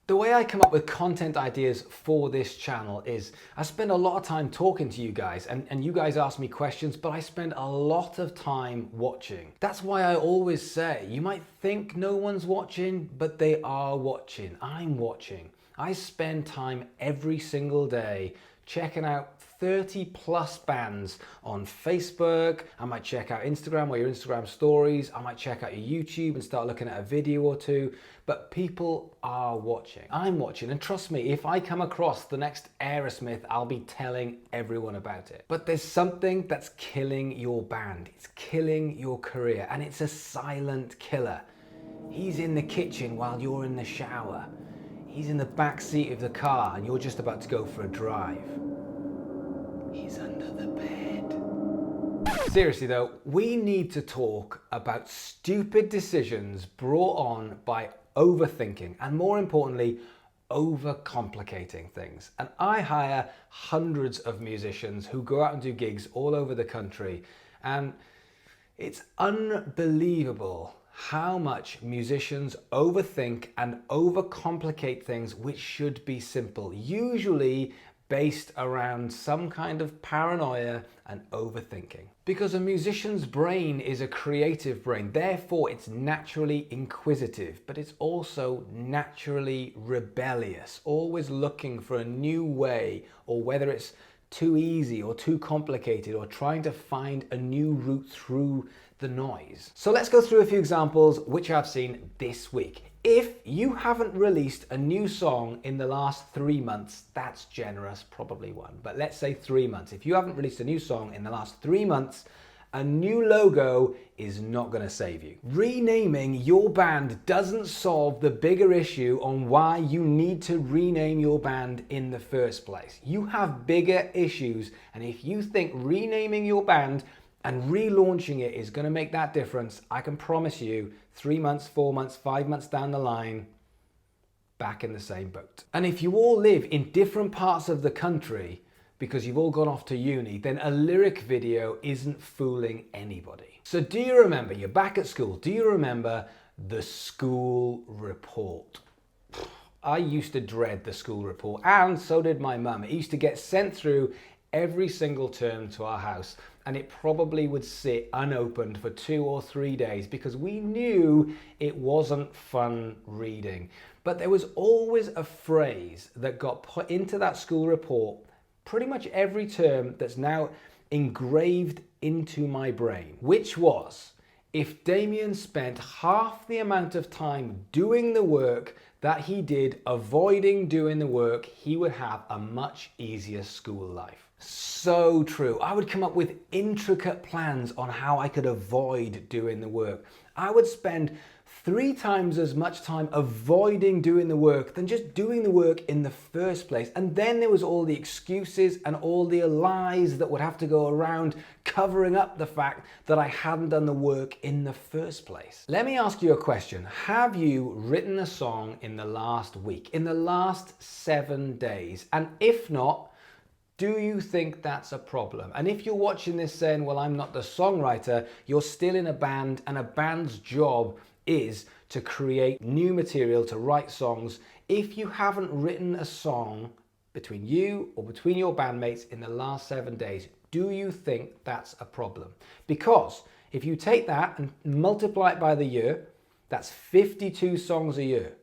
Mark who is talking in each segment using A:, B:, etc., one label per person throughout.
A: The way I come up with content ideas for this channel is I spend a lot of time talking to you guys and you guys ask me questions, but I spend a lot of time watching. That's why I always say, you might think no one's watching, but they are watching. I'm watching. I spend time every single day checking out 30 plus bands on Facebook. I might check out Instagram or your Instagram stories. I might check out your YouTube and start looking at a video or two, but people are watching. I'm watching, and trust me, if I come across the next Aerosmith, I'll be telling everyone about it. But there's something that's killing your band. It's killing your career, and it's a silent killer. He's in the kitchen while you're in the shower. He's in the back seat of the car and you're just about to go for a drive. He's under the bed. Seriously though, we need to talk about stupid decisions brought on by overthinking and, more importantly, overcomplicating things. And I hire hundreds of musicians who go out and do gigs all over the country, and it's unbelievable how much musicians overthink and overcomplicate things which should be simple, usually based around some kind of paranoia and overthinking. Because a musician's brain is a creative brain, therefore it's naturally inquisitive, but it's also naturally rebellious, always looking for a new way, or whether it's too easy or too complicated, or trying to find a new route through the noise. So let's go through a few examples which I've seen this week. If you haven't released a new song in the last 3 months, that's generous, probably one, but let's say 3 months. If you haven't released a new song in the last 3 months, a new logo is not going to save you. Renaming your band doesn't solve the bigger issue on why you need to rename your band in the first place. You have bigger issues, and if you think renaming your band and relaunching it is going to make that difference, I can promise you 3 months, 4 months, 5 months down the line, back in the same boat. And if you all live in different parts of the country because you've all gone off to uni, then a lyric video isn't fooling anybody. So do you remember, you're back at school, do you remember the school report? I used to dread the school report, and so did my mum. It used to get sent through every single term to our house, and it probably would sit unopened for 2 or 3 days because we knew it wasn't fun reading. But there was always a phrase that got put into that school report pretty much every term that's now engraved into my brain, which was, if Damian spent half the amount of time doing the work that he did avoiding doing the work, he would have a much easier school life. So true. I would come up with intricate plans on how I could avoid doing the work. I would spend 3 times as much time avoiding doing the work than just doing the work in the first place. And then there was all the excuses and all the lies that would have to go around covering up the fact that I hadn't done the work in the first place. Let me ask you a question. Have you written a song in the last week, in the last 7 days? And if not, do you think that's a problem? And if you're watching this saying, well, I'm not the songwriter, you're still in a band, and a band's job is to create new material, to write songs. If you haven't written a song between you or between your bandmates in the last 7 days, do you think that's a problem? Because if you take that and multiply it by the year, that's 52 songs a year.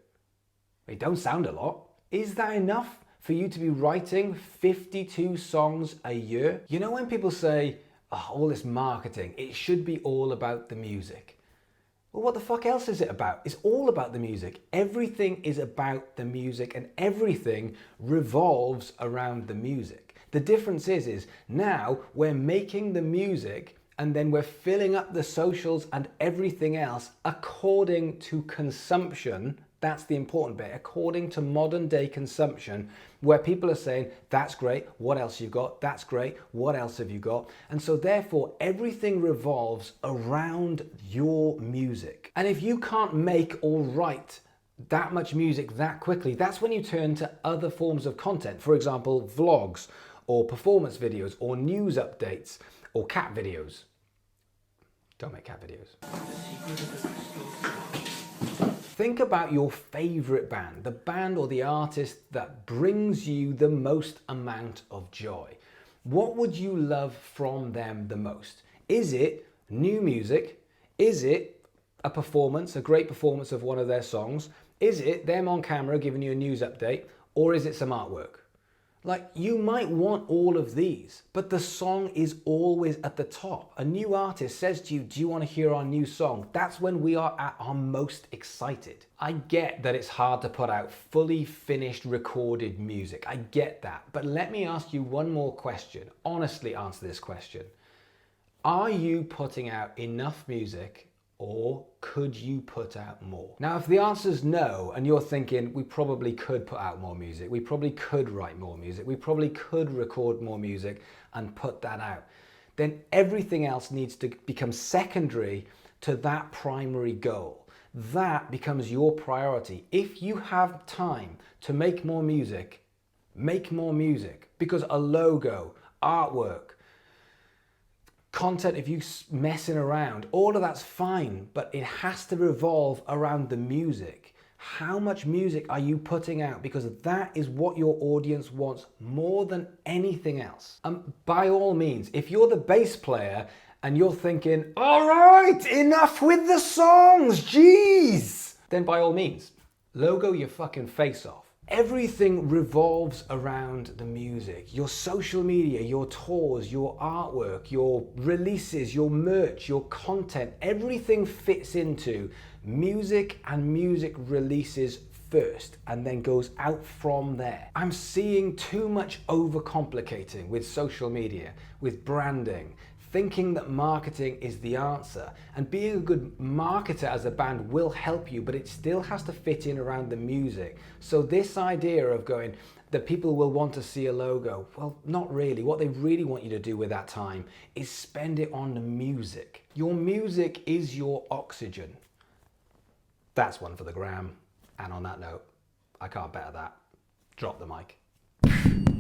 A: It don't sound a lot. Is that enough for you to be writing 52 songs a year? You know when people say, oh, all this marketing, it should be all about the music. Well, what the fuck else is it about? It's all about the music. Everything is about the music, and everything revolves around the music. The difference is now we're making the music and then we're filling up the socials and everything else according to consumption. That's the important bit, according to modern day consumption, where people are saying, that's great, what else you got? That's great, what else have you got? And so therefore, everything revolves around your music. And if you can't make or write that much music that quickly, that's when you turn to other forms of content. For example, vlogs, or performance videos, or news updates, or cat videos. Don't make cat videos. think about your favorite band, the band or the artist that brings you the most amount of joy. What would you love from them the most? Is it new music? Is it a performance, a great performance of one of their songs? Is it them on camera giving you a news update? Or is it some artwork? Like, you might want all of these, but the song is always at the top. A new artist says to you, do you want to hear our new song? That's when we are at our most excited. I get that it's hard to put out fully finished recorded music. I get that. But let me ask you one more question. Honestly answer this question. Are you putting out enough music, or could you put out more? Now, if the answer is no, and you're thinking, we probably could put out more music, we probably could write more music, we probably could record more music and put that out, then everything else needs to become secondary to that primary goal. That becomes your priority. If you have time to make more music, because a logo, artwork, content, if you messing around, all of that's fine, but it has to revolve around the music. How much music are you putting out? Because that is what your audience wants more than anything else. By all means, if you're the bass player and you're thinking, all right, enough with the songs, jeez, then by all means, logo your fucking face off. Everything revolves around the music. Your social media, your tours, your artwork, your releases, your merch, your content, everything fits into music and music releases first and then goes out from there. I'm seeing too much overcomplicating with social media, with branding, thinking that marketing is the answer. And being a good marketer as a band will help you, but it still has to fit in around the music. So this idea of going, that people will want to see a logo, well, not really. What they really want you to do with that time is spend it on the music. Your music is your oxygen. That's one for the gram. And on that note, I can't better that. Drop the mic.